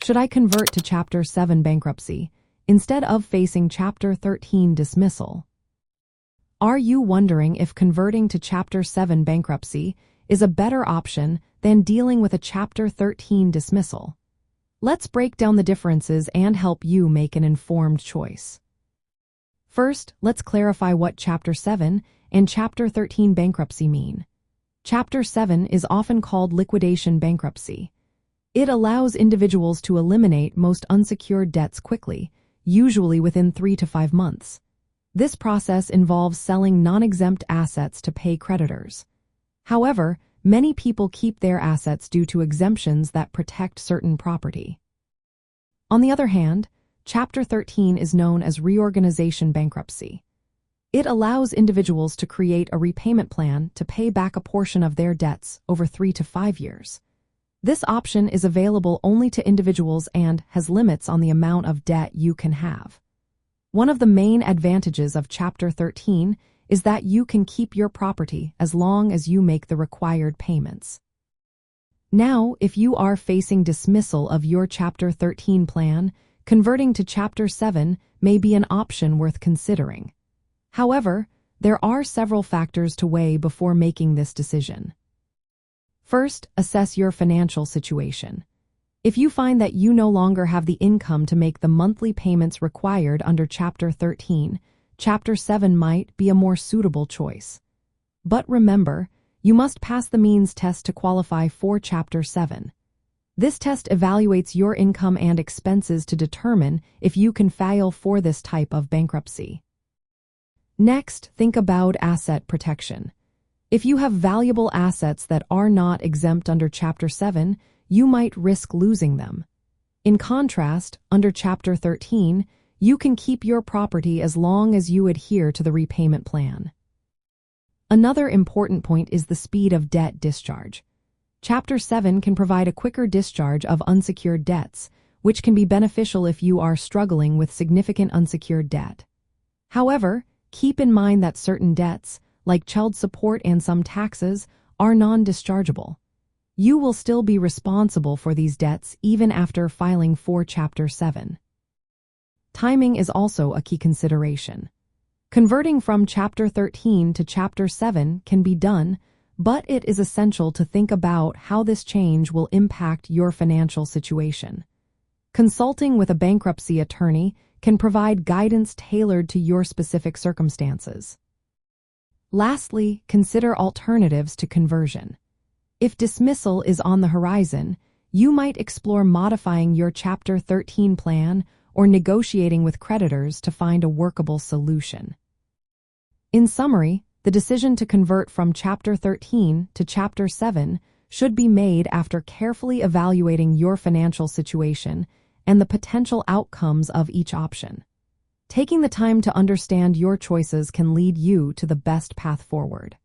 Should I convert to Chapter 7 bankruptcy instead of facing Chapter 13 dismissal? Are you wondering if converting to Chapter 7 bankruptcy is a better option than dealing with a Chapter 13 dismissal? Let's break down the differences and help you make an informed choice. First, let's clarify what Chapter 7 and Chapter 13 bankruptcy mean. Chapter 7 is often called liquidation bankruptcy. It allows individuals to eliminate most unsecured debts quickly, usually within 3 to 5 months. This process involves selling non-exempt assets to pay creditors. However, many people keep their assets due to exemptions that protect certain property. On the other hand, Chapter 13 is known as reorganization bankruptcy. It allows individuals to create a repayment plan to pay back a portion of their debts over 3 to 5 years. This option is available only to individuals and has limits on the amount of debt you can have. One of the main advantages of Chapter 13 is that you can keep your property as long as you make the required payments. Now, if you are facing dismissal of your Chapter 13 plan, converting to Chapter 7 may be an option worth considering. However, there are several factors to weigh before making this decision. First, assess your financial situation. If you find that you no longer have the income to make the monthly payments required under Chapter 13, Chapter 7 might be a more suitable choice. But remember, you must pass the means test to qualify for Chapter 7. This test evaluates your income and expenses to determine if you can file for this type of bankruptcy. Next, think about asset protection. If you have valuable assets that are not exempt under Chapter 7, you might risk losing them. In contrast, under Chapter 13, you can keep your property as long as you adhere to the repayment plan. Another important point is the speed of debt discharge. Chapter 7 can provide a quicker discharge of unsecured debts, which can be beneficial if you are struggling with significant unsecured debt. However, keep in mind that certain debts, like child support and some taxes, are non-dischargeable. You will still be responsible for these debts even after filing for Chapter 7. Timing is also a key consideration. Converting from Chapter 13 to Chapter 7 can be done, but it is essential to think about how this change will impact your financial situation. Consulting with a bankruptcy attorney can provide guidance tailored to your specific circumstances. Lastly, consider alternatives to conversion. If dismissal is on the horizon, you might explore modifying your Chapter 13 plan or negotiating with creditors to find a workable solution. In summary, the decision to convert from Chapter 13 to Chapter 7 should be made after carefully evaluating your financial situation and the potential outcomes of each option. Taking the time to understand your choices can lead you to the best path forward.